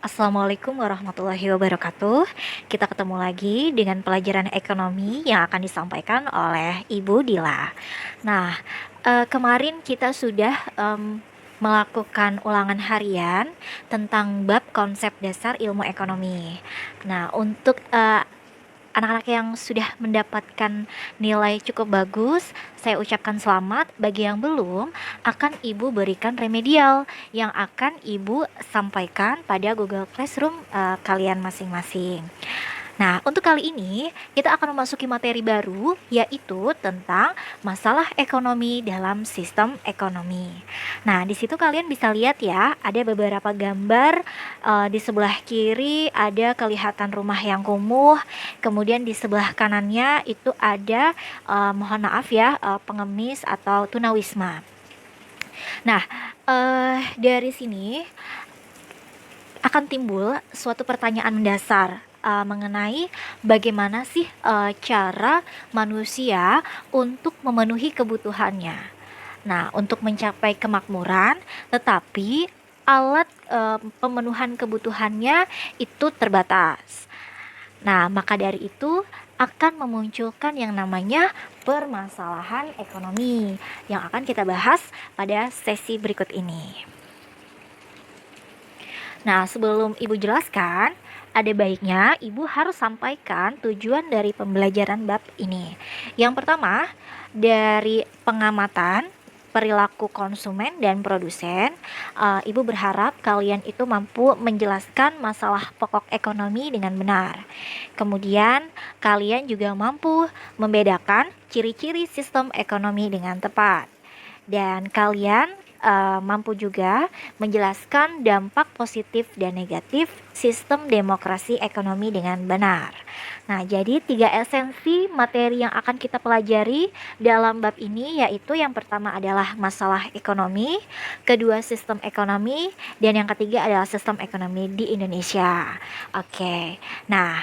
Assalamualaikum warahmatullahi wabarakatuh. Kita ketemu lagi dengan pelajaran ekonomi yang akan disampaikan oleh Ibu Dila. Nah, kemarin kita sudah melakukan ulangan harian tentang bab konsep dasar ilmu ekonomi. Nah, untuk anak-anak yang sudah mendapatkan nilai cukup bagus, saya ucapkan selamat. Bagi yang belum, akan Ibu berikan remedial yang akan Ibu sampaikan pada Google Classroom kalian masing-masing. Nah, untuk kali ini kita akan memasuki materi baru, yaitu tentang masalah ekonomi dalam sistem ekonomi. Nah, di situ kalian bisa lihat ya, ada beberapa gambar. Di sebelah kiri ada kelihatan rumah yang kumuh, kemudian di sebelah kanannya itu ada, mohon maaf ya, pengemis atau tunawisma. Nah, dari sini akan timbul suatu pertanyaan mendasar mengenai bagaimana sih cara manusia untuk memenuhi kebutuhannya. Nah, untuk mencapai kemakmuran, tetapi alat pemenuhan kebutuhannya itu terbatas. Nah, maka dari itu akan memunculkan yang namanya permasalahan ekonomi yang akan kita bahas pada sesi berikut ini. Nah, sebelum Ibu jelaskan, ada baiknya Ibu harus sampaikan tujuan dari pembelajaran bab ini. Yang pertama, dari pengamatan perilaku konsumen dan produsen, Ibu berharap kalian itu mampu menjelaskan masalah pokok ekonomi dengan benar. Kemudian, kalian juga mampu membedakan ciri-ciri sistem ekonomi dengan tepat. Dan kalian mampu juga menjelaskan dampak positif dan negatif sistem demokrasi ekonomi dengan benar. Nah, jadi 3 esensi materi yang akan kita pelajari dalam bab ini, yaitu yang pertama adalah masalah ekonomi, kedua sistem ekonomi, dan yang ketiga adalah sistem ekonomi di Indonesia. Oke, nah,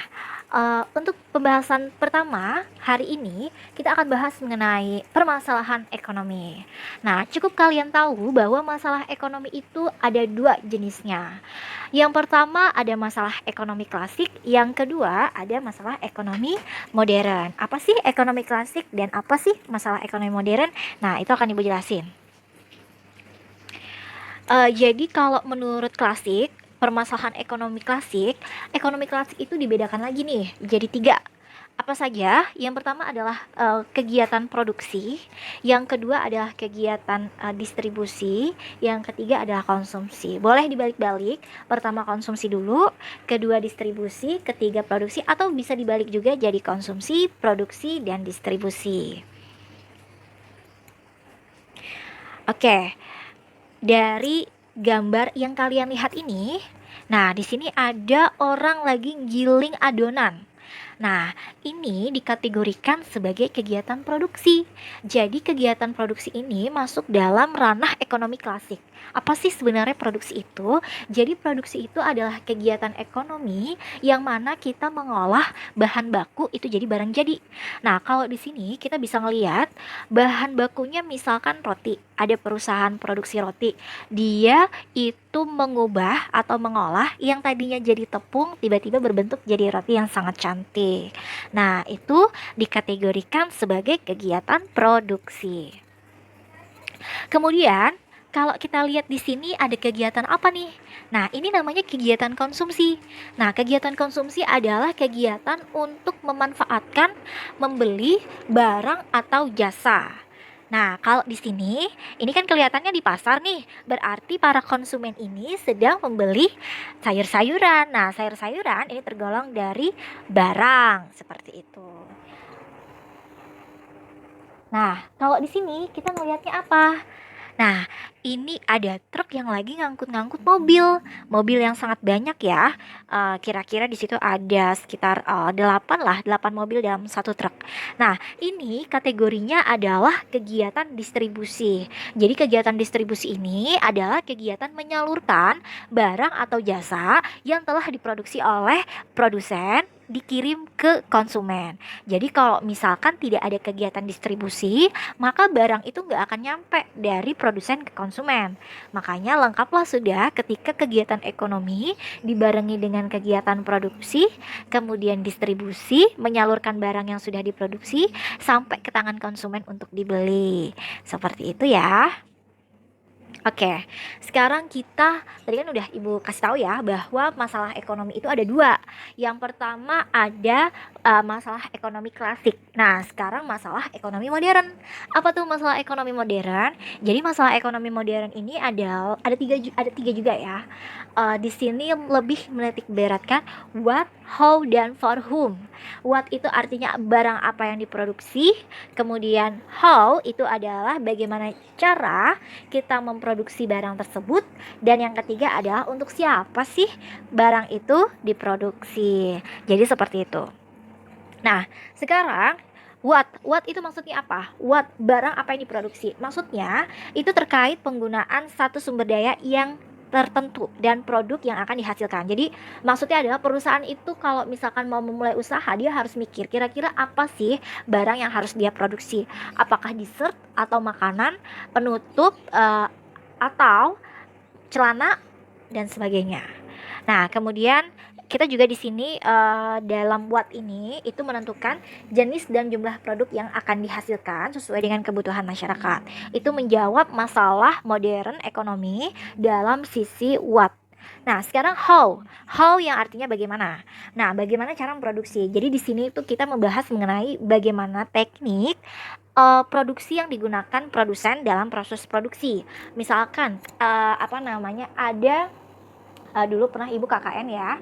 untuk pembahasan pertama hari ini kita akan bahas mengenai permasalahan ekonomi. Nah, cukup kalian tahu bahwa masalah ekonomi itu ada 2 jenisnya. Yang pertama ada masalah ekonomi klasik, yang kedua ada masalah ekonomi modern. Apa sih ekonomi klasik dan apa sih masalah ekonomi modern? Nah, itu akan Ibu jelasin. Jadi kalau menurut klasik, permasalahan ekonomi klasik itu dibedakan lagi nih, jadi 3. Apa saja? Yang pertama adalah kegiatan produksi, yang kedua adalah kegiatan distribusi, yang ketiga adalah konsumsi. Boleh dibalik-balik, pertama konsumsi dulu, kedua distribusi, ketiga produksi, atau bisa dibalik juga jadi konsumsi, produksi, dan distribusi. Oke, dari gambar yang kalian lihat ini, nah di sini ada orang lagi giling adonan. Nah, ini dikategorikan sebagai kegiatan produksi. Jadi kegiatan produksi ini masuk dalam ranah ekonomi klasik. Apa sih sebenarnya produksi itu? Jadi produksi itu adalah kegiatan ekonomi yang mana kita mengolah bahan baku itu jadi barang jadi. Nah, kalau di sini kita bisa ngelihat bahan bakunya misalkan roti. Ada perusahaan produksi roti. Dia itu mengubah atau mengolah yang tadinya jadi tepung tiba-tiba berbentuk jadi roti yang sangat cantik. Nah, itu dikategorikan sebagai kegiatan produksi. Kemudian, kalau kita lihat di sini ada kegiatan apa nih? Nah, ini namanya kegiatan konsumsi. Nah, kegiatan konsumsi adalah kegiatan untuk memanfaatkan, membeli barang atau jasa. Nah, kalau di sini, ini kan kelihatannya di pasar nih. Berarti para konsumen ini sedang membeli sayur-sayuran. Nah, sayur-sayuran ini tergolong dari barang, seperti itu. Nah, kalau di sini kita ngelihatnya apa? Nah, ini ada truk yang lagi ngangkut-ngangkut mobil. Mobil yang sangat banyak ya. Kira-kira di situ ada sekitar 8 lah, 8 mobil dalam satu truk. Nah, ini kategorinya adalah kegiatan distribusi. Jadi kegiatan distribusi ini adalah kegiatan menyalurkan barang atau jasa yang telah diproduksi oleh produsen dikirim ke konsumen. Jadi kalau misalkan tidak ada kegiatan distribusi, maka barang itu nggak akan nyampe dari produsen ke konsumen. Makanya lengkaplah sudah ketika kegiatan ekonomi dibarengi dengan kegiatan produksi, kemudian distribusi, menyalurkan barang yang sudah diproduksi sampai ke tangan konsumen untuk dibeli. Seperti itu ya. Oke, sekarang kita tadi kan udah Ibu kasih tahu ya bahwa masalah ekonomi itu ada dua. Yang pertama ada masalah ekonomi klasik. Nah, sekarang masalah ekonomi modern. Apa tuh masalah ekonomi modern? Jadi masalah ekonomi modern ini ada tiga juga ya. Di sini lebih menitik beratkan what, how, dan for whom. What itu artinya barang apa yang diproduksi. Kemudian how itu adalah bagaimana cara kita memproduksi barang tersebut, dan yang ketiga adalah untuk siapa sih barang itu diproduksi. Jadi seperti itu. Nah, sekarang what itu maksudnya apa? What, barang apa yang diproduksi? Maksudnya itu terkait penggunaan satu sumber daya yang tertentu dan produk yang akan dihasilkan. Jadi maksudnya adalah perusahaan itu kalau misalkan mau memulai usaha, dia harus mikir kira-kira apa sih barang yang harus dia produksi. Apakah dessert atau makanan, penutup, atau celana dan sebagainya. Nah, kemudian kita juga di sini dalam what ini itu menentukan jenis dan jumlah produk yang akan dihasilkan sesuai dengan kebutuhan masyarakat. Itu menjawab masalah modern ekonomi dalam sisi what. Nah, sekarang how. How yang artinya bagaimana. Nah, bagaimana cara memproduksi. Jadi di sini itu kita membahas mengenai bagaimana teknik produksi yang digunakan produsen dalam proses produksi. Misalkan ada dulu pernah Ibu KKN ya.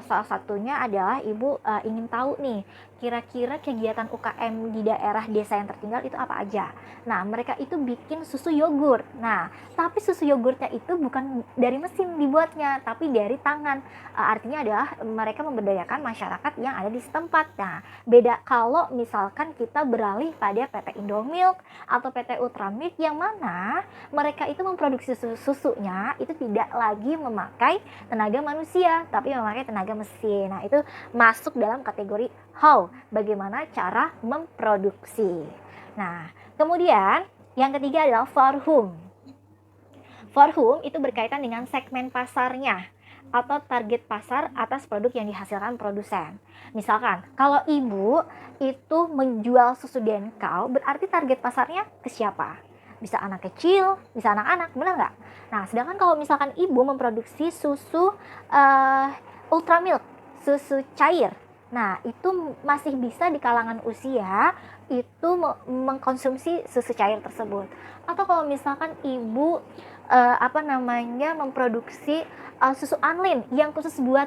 Salah satunya adalah Ibu ingin tahu nih kira-kira kegiatan UKM di daerah desa yang tertinggal itu apa aja. Nah, mereka itu bikin susu yogurt. Nah, tapi susu yogurtnya itu bukan dari mesin dibuatnya, tapi dari tangan. Artinya adalah mereka memberdayakan masyarakat yang ada di setempat. Nah, beda kalau misalkan kita beralih pada PT Indomilk atau PT Ultramilk yang mana mereka itu memproduksi susunya itu tidak lagi memakai tenaga manusia, tapi memakai tenaga mesin. Nah, itu masuk dalam kategori how, bagaimana cara memproduksi. Nah, kemudian yang ketiga adalah for whom. For whom itu berkaitan dengan segmen pasarnya atau target pasar atas produk yang dihasilkan produsen. Misalkan, kalau Ibu itu menjual susu Denkau, berarti target pasarnya ke siapa? Bisa anak kecil, bisa anak-anak, benar nggak? Nah, sedangkan kalau misalkan Ibu memproduksi susu Ultramilk, susu cair, nah itu masih bisa di kalangan usia itu mengkonsumsi susu cair tersebut. Atau kalau misalkan Ibu memproduksi susu Anlin yang khusus buat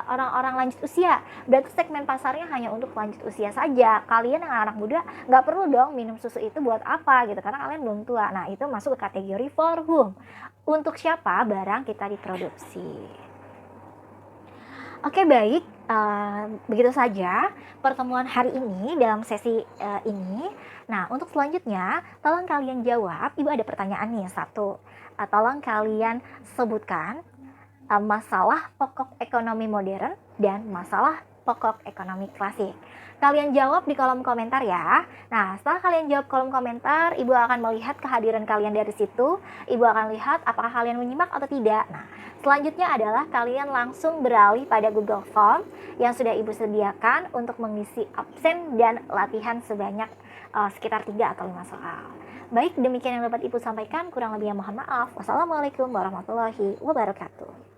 orang-orang lanjut usia, berarti segmen pasarnya hanya untuk lanjut usia saja. Kalian yang anak muda nggak perlu dong minum susu itu buat apa gitu, karena kalian belum tua. Nah, itu masuk ke kategori for whom, untuk siapa barang kita diproduksi. Oke, baik, begitu saja pertemuan hari ini dalam sesi ini. Nah, untuk selanjutnya tolong kalian jawab. Ibu ada pertanyaan nih, satu. Tolong kalian sebutkan masalah pokok ekonomi modern dan masalah pokok ekonomi klasik. Kalian jawab di kolom komentar ya. Nah, setelah kalian jawab kolom komentar, Ibu akan melihat kehadiran kalian dari situ. Ibu akan lihat apakah kalian menyimak atau tidak. Nah, selanjutnya adalah kalian langsung beralih pada Google Form yang sudah Ibu sediakan untuk mengisi absen dan latihan sebanyak sekitar 3 atau 5 soal. Baik, demikian yang dapat Ibu sampaikan. Kurang lebihnya mohon maaf. Wassalamualaikum warahmatullahi wabarakatuh.